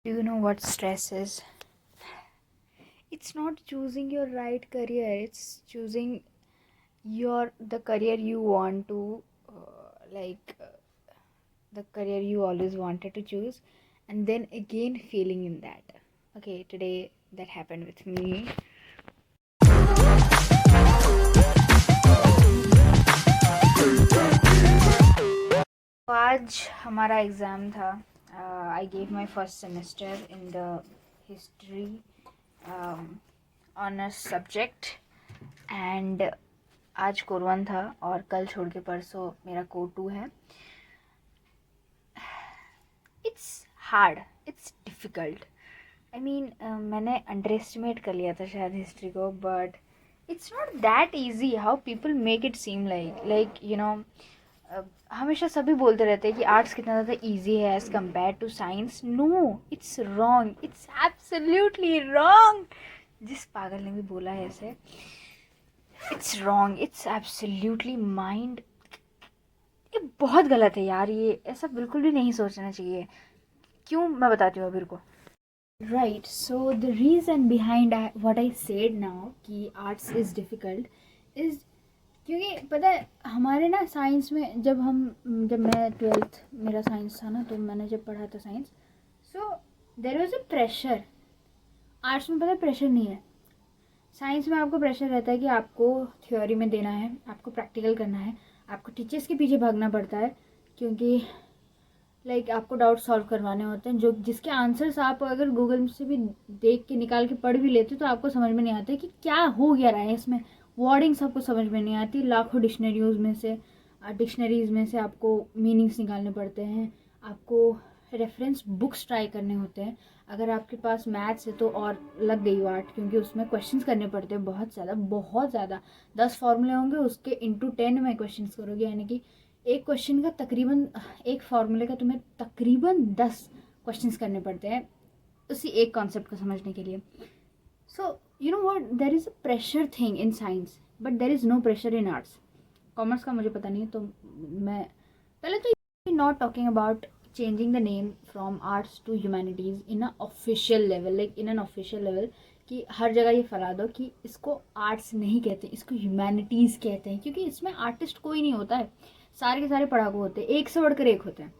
Do you know what stress is? It's not choosing your right career, it's choosing the career you want to the career you always wanted to choose, and then again failing in that. Okay, today that happened with me. तो आज हमारा exam था. I gave my first semester in the history honours subject, and आज core 1 था और कल छोड़ के परसों मेरा कोर 2 है. It's hard, it's difficult. I mean मैंने अंडर एस्टिमेट कर लिया था शायद हिस्ट्री को, but it's not that easy how people make it seem like you know. हमेशा सभी बोलते रहते हैं कि आर्ट्स कितना ज़्यादा इजी है as compared to science. No, it's wrong, it's absolutely wrong. जिस पागल ने भी बोला है ऐसे, it's wrong, it's absolutely mind. ये बहुत गलत है यार, ये ऐसा बिल्कुल भी नहीं सोचना चाहिए. क्यों, मैं बताती हूँ अभी को. Right, so the reason behind what I said now कि आर्ट्स इज़ डिफ़िकल्ट इज़ क्योंकि पता है हमारे ना साइंस में जब मैं 12th मेरा साइंस था ना, तो मैंने जब पढ़ा था science, so there was a pressure. Arts में पता है प्रेशर नहीं है. साइंस में आपको प्रेशर रहता है कि आपको थ्योरी में देना है, आपको प्रैक्टिकल करना है, आपको टीचर्स के पीछे भागना पड़ता है, क्योंकि आपको डाउट सॉल्व करवाने होते हैं, जो जिसके आंसर्स आप अगर गूगल से भी देख के निकाल के पढ़ भी लेते तो आपको समझ में नहीं आता कि क्या हो गया रहा है इसमें. वर्डिंग्स आपको समझ में नहीं आती. लाखों डिक्शनरीज में से आपको मीनिंग्स निकालने पड़ते हैं. आपको रेफरेंस बुक्स ट्राई करने होते हैं. अगर आपके पास मैथ्स है तो और लग गई वाट, क्योंकि उसमें क्वेश्चंस करने पड़ते हैं बहुत ज़्यादा. 10 फॉर्मूले होंगे, उसके इंटू 10 में क्वेश्चंस करोगे, यानी कि एक क्वेश्चन का तकरीबन, एक फार्मूले का तुम्हें तकरीबन 10 क्वेश्चंस करने पड़ते हैं उसी एक कॉन्सेप्ट को समझने के लिए. So you know what, there is a pressure thing in science, but there is no pressure in arts. Commerce का मुझे पता नहीं है, तो मैं पहले तो not talking about changing the name from arts to humanities in a official level, in an official level, कि हर जगह ये फैला दो कि इसको आर्ट्स नहीं कहते, इसको ह्यूमैनिटीज़ कहते हैं, क्योंकि इसमें आर्टिस्ट कोई नहीं होता है, सारे के सारे पढ़ाकू होते हैं, एक से बढ़कर एक होते हैं.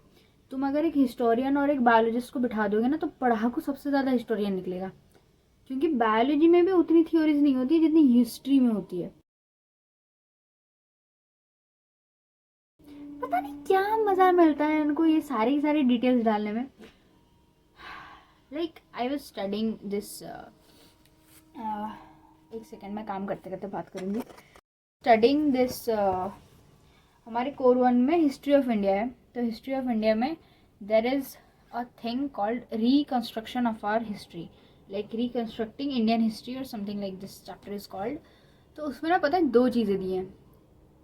तुम अगर एक हिस्टोरियन और एक बायोलॉजिस्ट को बिठा दोगे ना, तो पढ़ाकू सबसे ज़्यादा हिस्टोरियन निकलेगा, क्योंकि बायोलॉजी में भी उतनी थ्योरीज नहीं होती जितनी हिस्ट्री में होती है. पता नहीं क्या मज़ा मिलता है इनको ये सारी की सारी डिटेल्स डालने में. आई वाज स्टडिंग दिस, एक सेकेंड, मैं काम करते करते बात करूँगी. स्टडिंग दिस, हमारे कोर 1 में हिस्ट्री ऑफ इंडिया है, तो हिस्ट्री ऑफ इंडिया में there is a thing called reconstruction of our history, like reconstructing Indian history और something like this chapter is called. तो उसमें ना पता है 2 चीज़ें दी हैं,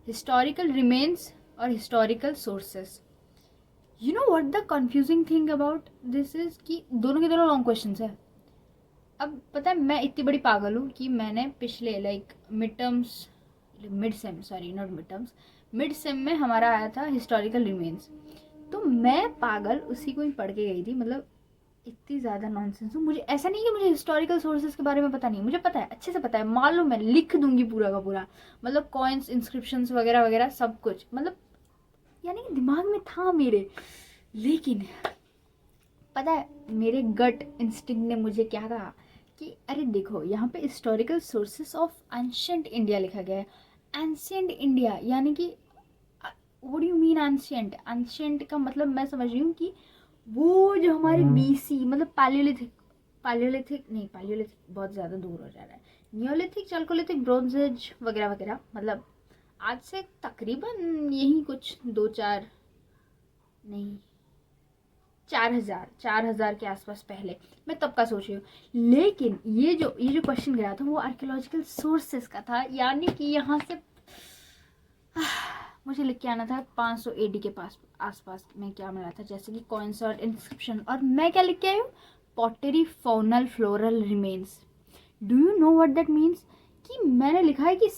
हिस्टोरिकल रिमेन्स और historical sources. You know what the confusing thing about this is कि दोनों के दोनों लॉन्ग क्वेश्चन है. अब पता है मैं इतनी बड़ी पागल हूँ कि मैंने पिछले मिड सेम में हमारा आया था हिस्टोरिकल रिमेन्स, तो मैं पागल उसी को ही पढ़ के गई थी. मतलब इतनी ज़्यादा नॉनसेंस हूँ. मुझे ऐसा नहीं कि मुझे हिस्टोरिकल सोर्सेज के बारे में पता नहीं, मुझे पता है, अच्छे से पता है, मालूम है, लिख दूंगी पूरा का पूरा. मतलब कॉइन्स, इंस्क्रिप्शंस वगैरह वगैरह सब कुछ, मतलब यानी दिमाग में था मेरे. लेकिन पता है मेरे गट इंस्टिंक्ट ने मुझे क्या कहा कि अरे देखो, यहाँ पे historical sources of ancient India लिखा गया है. एंशिएंट इंडिया यानी कि what do you mean ancient? Ancient का मतलब मैं समझ रही हूँ कि वो जो हमारे बीसी, मतलब पालियोलिथिक बहुत ज़्यादा दूर हो जा रहा है. नियोलिथिक, चैल्कोलिथिक, ब्रोंज एज वगैरह वगैरह, मतलब आज से तकरीबन यही कुछ 2-4 नहीं 4,000 के आसपास पहले, मैं तब का सोच रही हूँ. लेकिन ये जो क्वेश्चन गया था वो आर्कियोलॉजिकल सोर्सेस का था, यानी कि यहाँ से मुझे लिख के आना था 500 AD के पास आसपास में क्या मिला था, जैसे कि कॉइन्स और इंस्क्रिप्शन. और मैं क्या लिख के आई हूँ, pottery faunal floral remains. Do you know what that means? कि मैंने लिखा है कि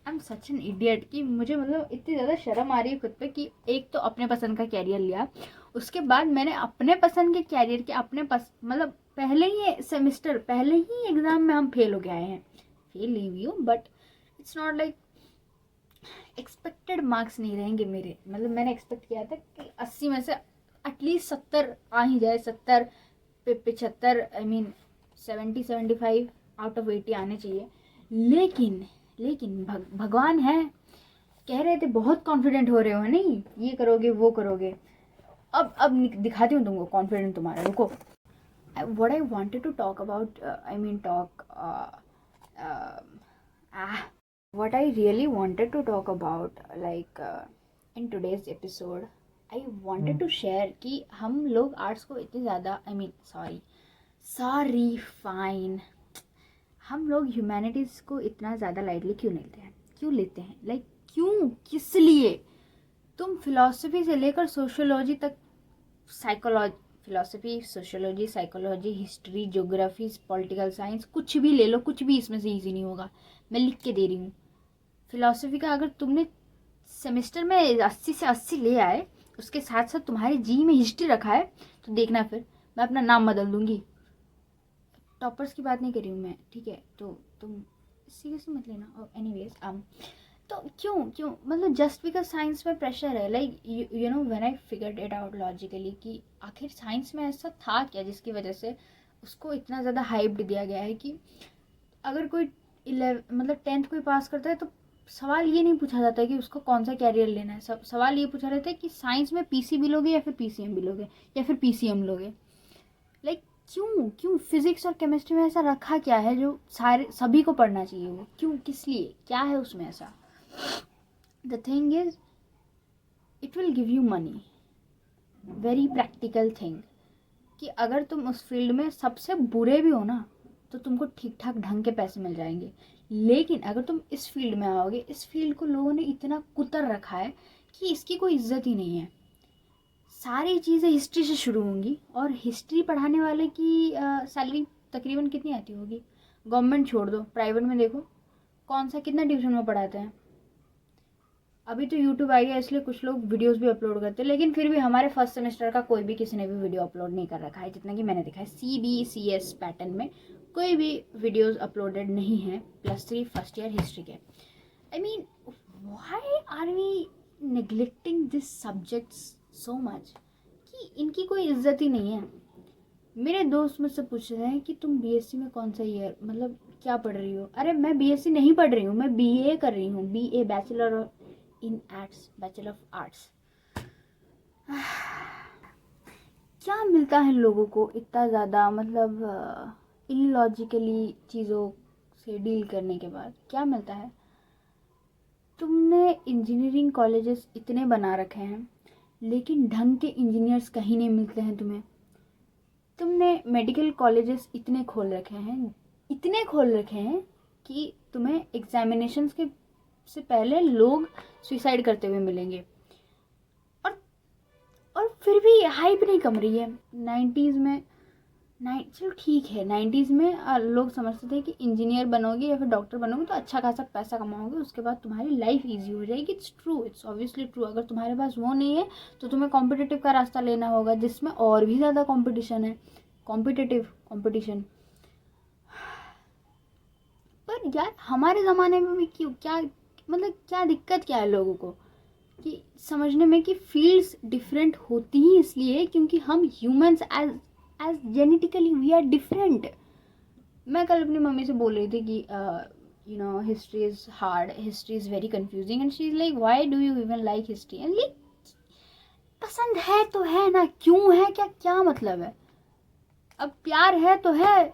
I am such an idiot कि मुझे मतलब इतनी ज़्यादा शर्म आ रही है खुद पे कि एक तो अपने पसंद का कैरियर लिया, उसके बाद मैंने अपने पसंद के कैरियर के मतलब पहले ही सेमेस्टर, पहले ही एग्ज़ाम में हम फेल हो गए आए हैं। फेल नहीं हुई हूँ, but it's not like expected marks नहीं रहेंगे मेरे। मतलब मैंने एक्सपेक्ट किया था कि 80 में से एटलीस्ट 70 आ ही जाए, 70 पे 75, आई मीन 70-75 आउट ऑफ 80 आने चाहिए। लेकिन भगवान है, कह रहे थे बहुत कॉन्फिडेंट हो रहे हो, नहीं ये करोगे वो करोगे। अब दिखाती हूँ तुमको कॉन्फिडेंट तुम्हारा, रुको। What I wanted to talk about, what I really wanted to talk about, like in today's episode, I wanted to share कि हम लोग आर्ट्स को इतनी ज़्यादा, फाइन, हम लोग ह्यूमैनिटीज़ को इतना ज़्यादा लाइटली क्यों लेते हैं, लाइक क्यों, किस लिए? तुम फिलॉसफी से लेकर सोशियोलॉजी तक, philosophy, sociology, psychology, history, geography, political science, कुछ भी ले लो, कुछ भी इसमें से ईजी नहीं होगा, मैं लिख के दे रही हूँ। फिलॉसफी का अगर तुमने सेमेस्टर में 80 से 80 ले आए, उसके साथ साथ तुम्हारे जी में हिस्ट्री रखा है, तो देखना फिर मैं अपना नाम बदल दूंगी। टॉपर्स की बात नहीं कर रही हूँ मैं, ठीक है? तो तुम सीरियसली मत लेना। एनीवेज, तो क्यों मतलब जस्ट बिकॉज साइंस में प्रेशर है, like you know when I figured it out logically कि आखिर साइंस में ऐसा था क्या जिसकी वजह से उसको इतना ज़्यादा हाइप्ड दिया गया है कि अगर कोई 10th कोई पास करता है तो सवाल ये नहीं पूछा जाता है कि उसको कौन सा कैरियर लेना है, सवाल ये पूछा जाता है कि साइंस में पीसीबी लोगे या फिर पीसीएम भी लोगे या फिर पीसीएम लोगे। लाइक क्यों फिजिक्स और केमिस्ट्री में ऐसा रखा क्या है जो सभी को पढ़ना चाहिए? वो क्यों, किस लिए, क्या है उसमें ऐसा? The thing is, it will give you money, very practical thing, कि अगर तुम उस फील्ड में सबसे बुरे भी हो ना तो तुमको ठीक ठाक ढंग के पैसे मिल जाएंगे। लेकिन अगर तुम इस फील्ड में आओगे, इस फील्ड को लोगों ने इतना कुतर रखा है कि इसकी कोई इज्जत ही नहीं है। सारी चीज़ें हिस्ट्री से शुरू होंगी, और हिस्ट्री पढ़ाने वाले की सैलरी तकरीबन कितनी आती होगी? गवर्नमेंट छोड़ दो, प्राइवेट में देखो कौन सा कितना ट्यूशन में पढ़ाते हैं। अभी तो यूट्यूब आ गया इसलिए कुछ लोग वीडियोस भी अपलोड करते हैं, लेकिन फिर भी हमारे फर्स्ट सेमेस्टर का कोई भी किसी ने भी वीडियो अपलोड नहीं कर रखा है, जितना कि मैंने देखा है। CBCS पैटर्न में कोई भी वीडियोस अपलोडेड नहीं है +3 फर्स्ट ईयर हिस्ट्री के। I mean, why are we neglecting this subjects so much कि इनकी कोई इज्जत ही नहीं है। मेरे दोस्त मुझसे पूछ रहे हैं कि तुम बीएससी में कौन सा ईयर, मतलब क्या पढ़ रही हो? अरे मैं बीएससी नहीं पढ़ रही हूँ, मैं बीए कर रही हूँ, BA, bachelor in arts, bachelor of arts. क्या मिलता है लोगों को इतना ज़्यादा, मतलब इलॉजिकली चीज़ों से डील करने के बाद क्या मिलता है? तुमने इंजीनियरिंग कॉलेजेस इतने बना रखे हैं, लेकिन ढंग के इंजीनियर्स कहीं नहीं मिलते हैं तुम्हें। तुमने मेडिकल कॉलेजेस इतने खोल रखे हैं कि तुम्हें एग्जामिनेशंस के से पहले लोग सुसाइड करते हुए मिलेंगे, और फिर भी हाइप नहीं कम रही है। 90s में चलो ठीक है, 90s में लोग समझते थे कि इंजीनियर बनोगे या फिर डॉक्टर बनोगे तो अच्छा खासा पैसा कमाओगे, उसके बाद तुम्हारी लाइफ ईजी हो जाएगी। It's true, it's obviously true. अगर तुम्हारे पास वो नहीं है तो तुम्हें कॉम्पिटिटिव का रास्ता लेना होगा, जिसमें और भी ज़्यादा कॉम्पिटिशन है, कॉम्पिटिशन। पर यार हमारे ज़माने में भी क्यों, क्या मतलब क्या दिक्कत क्या है लोगों को कि समझने में कि फील्ड्स डिफरेंट होती ही इसलिए क्योंकि हम humans as genetically we are different. मैं कल अपनी मम्मी से बोल रही थी कि you know history is hard, history is very confusing, and she is like why do you even like history? And like पसंद है तो है ना, क्यों है क्या मतलब है? अब प्यार है तो है,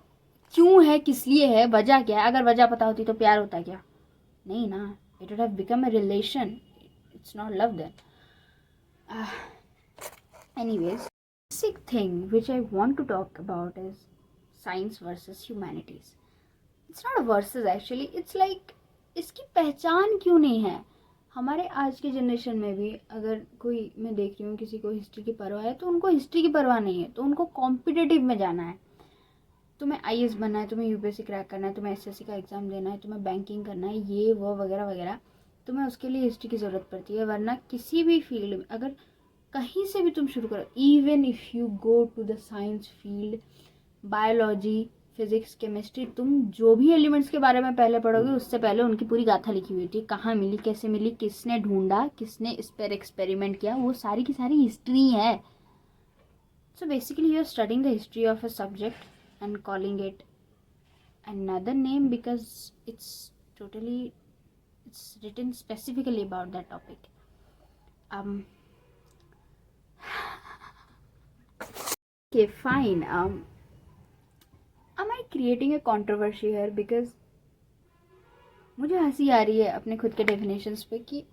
क्यों है, किस लिए है, वजह क्या है? अगर वजह पता होती तो प्यार होता क्या? नहीं ना, it would have become a relation, it's not love then. Anyways, basic thing which I want to talk about is science versus humanities. It's not a versus actually, it's like इसकी पहचान क्यों नहीं है हमारे आज के जनरेशन में भी? अगर कोई, मैं देख रही हूँ किसी को हिस्ट्री की परवाह है तो उनको हिस्ट्री की परवाह नहीं है, तो उनको कॉम्पिटिटिव में जाना है। तुम्हें IAS बनना है, तुम्हें UPSC क्रैक करना है, तुम्हें SSC का एग्ज़ाम देना है, तुम्हें बैंकिंग करना है, ये वो वगैरह वगैरह। तुम्हें उसके लिए हिस्ट्री की ज़रूरत पड़ती है, वरना किसी भी फील्ड में अगर कहीं से भी तुम शुरू करो, even if you go to the science field, biology, physics, chemistry, तुम जो भी एलिमेंट्स के बारे में पहले पढ़ोगे उससे पहले उनकी पूरी गाथा लिखी हुई थी, कहाँ मिली, कैसे मिली, किसने ढूंढा, किसने इस पर एक्सपेरिमेंट किया, वो सारी की सारी हिस्ट्री है. So basically you are studying the history of a subject and calling it another name because it's written specifically about that topic. Okay, fine. Am I creating a controversy here? Because मुझे हंसी आ रही है अपने खुद के definitions पे कि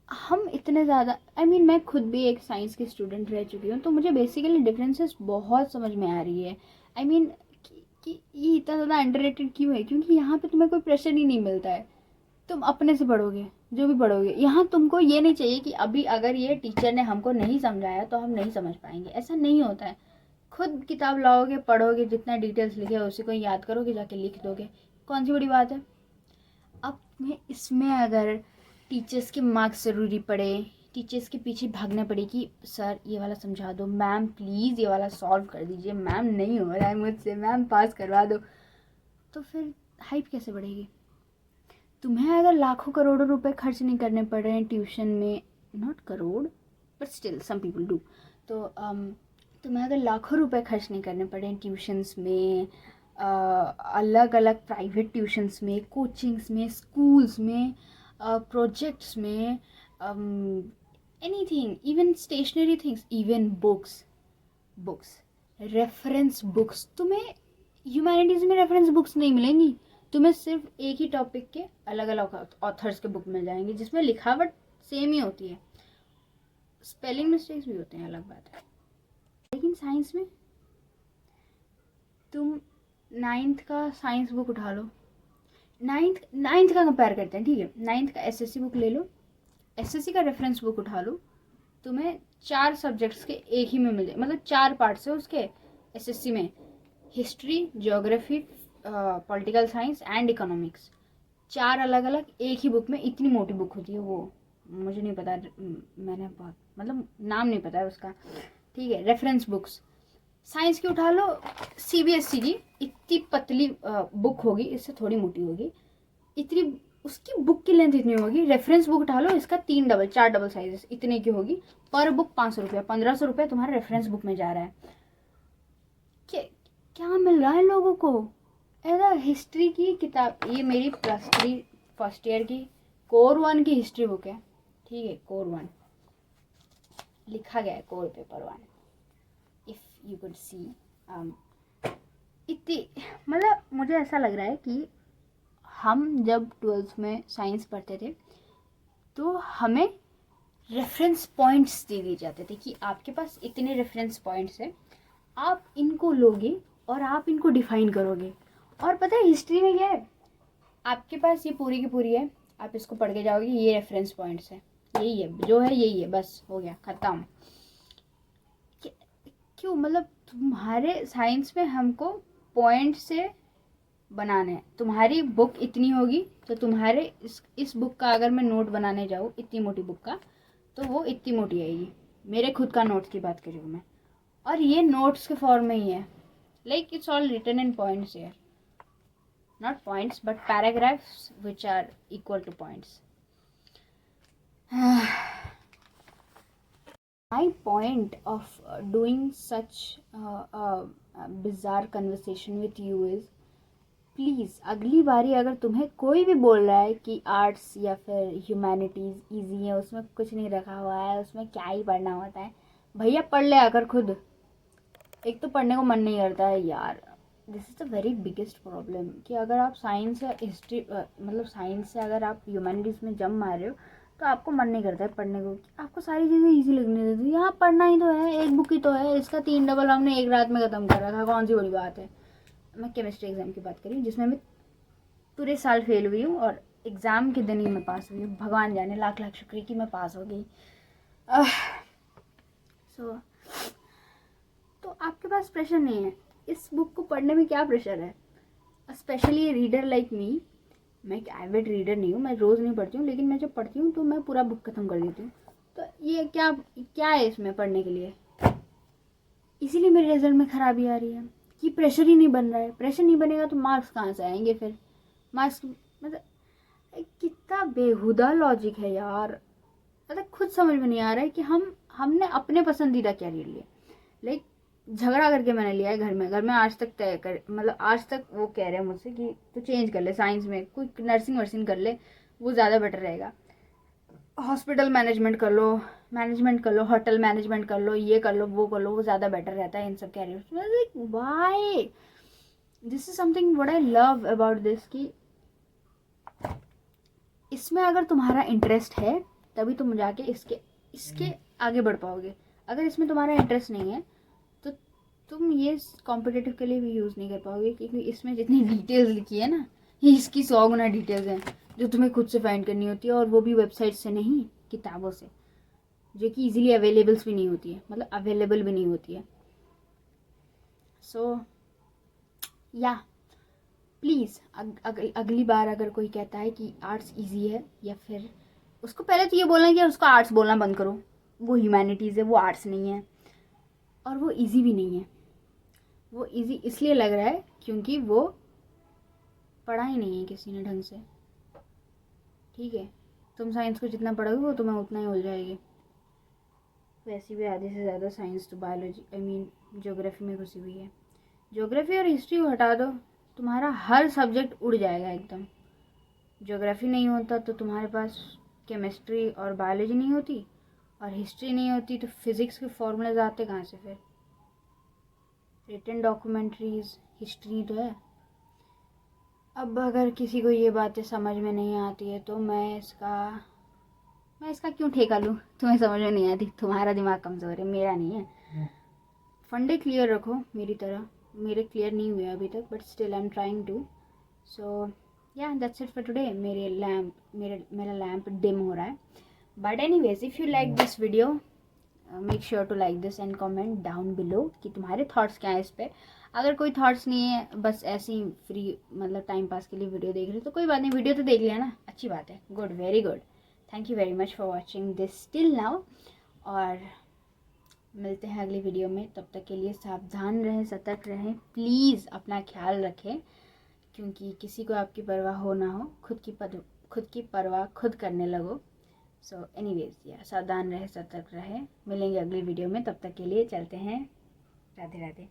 हम इतने ज़्यादा मैं खुद भी एक साइंस की स्टूडेंट रह चुकी हूँ, तो मुझे बेसिकली डिफरेंसेस बहुत समझ में आ रही है. कि ये इतना ज़्यादा अंडररेटेड क्यों है, क्योंकि यहाँ पे तुम्हें कोई प्रेशर ही नहीं मिलता है. तुम अपने से पढ़ोगे, जो भी पढ़ोगे. यहाँ तुमको ये नहीं चाहिए कि अभी अगर ये टीचर ने हमको नहीं समझाया तो हम नहीं समझ पाएंगे. ऐसा नहीं होता है. खुद किताब लाओगे, पढ़ोगे, जितना डिटेल्स लिखे है उसी को याद करोगे, जाके लिख दोगे. कौन सी बड़ी बात है. अब मैं इसमें अगर टीचर्स के मार्क्स ज़रूरी पड़े, टीचर्स के पीछे भागना पड़े कि सर ये वाला समझा दो, मैम प्लीज़ ये वाला सॉल्व कर दीजिए, मैम नहीं हो रहा है मुझसे, मैम पास करवा दो, तो फिर हाइप कैसे बढ़ेगी. तुम्हें अगर लाखों करोड़ों रुपए खर्च नहीं करने पड़ रहे हैं ट्यूशन में, not crore but still some people do, तो तुम्हें अगर लाखों रुपए खर्च नहीं करने पड़े हैं ट्यूशन्स में, अलग अलग प्राइवेट ट्यूशन्स में, कोचिंग्स में, स्कूल्स में, प्रोजेक्ट्स में, anything, even stationery things, even books, reference books. तुम्हें ह्यूमैनिटीज़ में रेफरेंस बुक्स नहीं मिलेंगी. तुम्हें सिर्फ एक ही टॉपिक के अलग अलग ऑथर्स के बुक मिल जाएंगे जिसमें लिखावट सेम ही होती है, स्पेलिंग मिस्टेक्स भी होते हैं, अलग बात है. लेकिन साइंस में तुम 9th का साइंस बुक उठा लो, 9th का कंपेयर करते हैं, ठीक है. 9th का एसएससी बुक ले लो, एसएससी का रेफरेंस बुक उठा लो, तुम्हें 4 सब्जेक्ट्स के एक ही में मिल जाए, मतलब 4 पार्ट्स है उसके एसएससी में, history, geography, political science and economics. 4 अलग अलग एक ही बुक में. इतनी मोटी बुक होती है वो, मुझे नहीं पता, मैंने बहुत नाम नहीं पता है उसका, ठीक है. रेफरेंस बुक्स साइंस की उठा लो, सीबीएसई की इतनी पतली बुक होगी, इससे थोड़ी मोटी होगी, इतनी उसकी बुक की लेंथ इतनी होगी. रेफरेंस बुक उठा लो, इसका 3 डबल 4 डबल साइजेस इतने की होगी. पर बुक 500 रुपया, 1500 रुपया तुम्हारे रेफरेंस बुक में जा रहा है. क्या मिल रहा है लोगों को. ऐसा हिस्ट्री की किताब, ये मेरी +3 फर्स्ट ईयर की कोर 1 की हिस्ट्री बुक है, ठीक है. कोर 1 लिखा गया है, core paper 1, if you could see. इतनी मुझे ऐसा लग रहा है कि हम जब 12th में साइंस पढ़ते थे तो हमें रेफरेंस पॉइंट्स दे दिए जाते थे कि आपके पास इतने रेफरेंस पॉइंट्स हैं, आप इनको लोगे और आप इनको डिफाइन करोगे. और पता है हिस्ट्री में क्या है, आपके पास ये पूरी की पूरी है, आप इसको पढ़ के जाओगे, ये रेफरेंस पॉइंट्स है, यही है जो है, यही है, बस हो गया ख़त्म. क्यों, तुम्हारे साइंस में हमको पॉइंट से बनाने हैं. तुम्हारी बुक इतनी होगी तो तुम्हारे इस बुक का अगर मैं नोट बनाने जाऊँ इतनी मोटी बुक का, तो वो इतनी मोटी आएगी. मेरे खुद का नोट्स की बात कर रही हूँ मैं, और ये नोट्स के फॉर्म में ही है. Like it's all written in points here, not points but paragraphs which are equal to points. My point of doing such bizarre conversation with you is, please अगली बारी अगर तुम्हें कोई भी बोल रहा है कि आर्ट्स या फिर ह्यूमैनिटीज़ ईजी है, उसमें कुछ नहीं रखा हुआ है, उसमें क्या ही पढ़ना होता है, भैया पढ़ ले आकर खुद. एक तो पढ़ने को मन नहीं करता है यार. This is the very biggest problem कि अगर आप साइंस या हिस्ट्री साइंस से अगर आप ह्यूमैनिटीज़ में जम मार रहे हो तो आपको मन नहीं करता है पढ़ने को. आपको सारी चीज़ें इजी लगने देती है. यहाँ पढ़ना ही तो है, एक बुक ही तो है, इसका 3 डबल हमने एक रात में ख़त्म कर रखा, कौन सी बड़ी बात है. मैं केमिस्ट्री एग्ज़ाम की बात करी जिसमें मैं पूरे साल फेल हुई हूँ और एग्ज़ाम के दिन ही मैं पास हुई हूँ. भगवान जाने, लाख लाख शुक्र कि मैं पास हो गई. तो आपके पास प्रेशर नहीं है. इस बुक को पढ़ने में क्या प्रेशर है, स्पेशली रीडर लाइक मी. मैं एक एविड रीडर नहीं हूँ, मैं रोज़ नहीं पढ़ती हूँ, लेकिन मैं जब पढ़ती हूँ तो मैं पूरा बुक ख़त्म कर देती हूँ। तो ये क्या क्या है इसमें पढ़ने के लिए? इसीलिए मेरे रिजल्ट में ख़राबी आ रही है कि प्रेशर ही नहीं बन रहा है। प्रेशर नहीं बनेगा तो मार्क्स कहाँ से आएंगे फिर? मार्क्स मतलब कितना बेहुदा लॉजिक है यार। मतलब खुद समझ में नहीं आ रहा है कि हमने अपने पसंदीदा क्या ले लिया। लाइक झगड़ा करके मैंने लिया है घर में आज तक तय कर, मतलब आज तक वो कह रहे हैं मुझसे कि तू चेंज कर ले, साइंस में कोई नर्सिंग वर्सिंग कर ले, वो ज़्यादा बेटर रहेगा। हॉस्पिटल मैनेजमेंट कर लो, होटल मैनेजमेंट कर लो, ये कर लो, वो कर लो, वो ज़्यादा बेटर रहता है इन सब कैरियर्स में। Like why? This is something what I love about this कि इसमें अगर तुम्हारा इंटरेस्ट है तभी तुम जाके इसके इसके आगे बढ़ पाओगे। अगर इसमें तुम्हारा इंटरेस्ट नहीं है तो तुम ये कॉम्पिटिटिव के लिए भी यूज़ नहीं कर पाओगे, क्योंकि इसमें जितनी डिटेल्स लिखी है ना, ये इसकी 100 गुना डिटेल्स हैं जो तुम्हें खुद से फाइंड करनी होती है, और वो भी वेबसाइट से नहीं, किताबों से, जो कि इजीली अवेलेबल्स भी नहीं होती है, मतलब अवेलेबल भी नहीं होती है। सो या प्लीज़ अगली बार अगर कोई कहता है कि आर्ट्स इजी है, या फिर उसको पहले तो ये बोलना है कि उसको आर्ट्स बोलना बंद करो, वो ह्यूमैनिटीज़ है, वो आर्ट्स नहीं है, और वो इजी भी नहीं है। वो इजी इसलिए लग रहा है क्योंकि वो पढ़ा ही नहीं है किसी ने ढंग से। ठीक है, तुम साइंस को जितना पढ़ोगे वो तुम्हें उतना ही उलझाएगी। वैसे भी आधे से ज़्यादा साइंस तो बायोलॉजी ज्योग्राफी में घुसी हुई है। ज्योग्राफी और हिस्ट्री को हटा दो, तुम्हारा हर सब्जेक्ट उड़ जाएगा एकदम। ज्योग्राफी नहीं होता तो तुम्हारे पास केमिस्ट्री और बायोलॉजी नहीं होती, और हिस्ट्री नहीं होती तो फिज़िक्स के फॉर्मूलेज आते कहाँ से फिर? रिटन डॉक्यूमेंट्रीज हिस्ट्री तो है। अब अगर किसी को ये बातें समझ में नहीं आती है तो मैं इसका क्यों ठेका लूँ? तुम्हें समझ में नहीं आती, तुम्हारा दिमाग कमज़ोर है, मेरा नहीं है। फंडे क्लियर रखो मेरी तरह। मेरे क्लियर नहीं हुए अभी तक, but still I am trying to. So yeah that's it for today. मेरा लैम्प डिम हो रहा है, but anyways if you like this video make sure to like this and comment down below कि तुम्हारे थॉट्स क्या हैं इस पर। अगर कोई थॉट्स नहीं है, बस ऐसे ही फ्री मतलब टाइम पास के लिए वीडियो देख रहे हो, तो कोई बात नहीं, वीडियो तो देख लिया ना, अच्छी बात है, good, very good. Thank you very much for watching this till now, और मिलते हैं अगली वीडियो में। तब तक के लिए सावधान रहें, सतर्क रहें, प्लीज़ अपना ख्याल रखें, क्योंकि किसी को आपकी परवाह हो ना हो, खुद की परवाह खुद करने लगो। सो एनीवेज या सावधान रहे, सतर्क रहे, मिलेंगे अगली वीडियो में, तब तक के लिए चलते हैं, राधे राधे।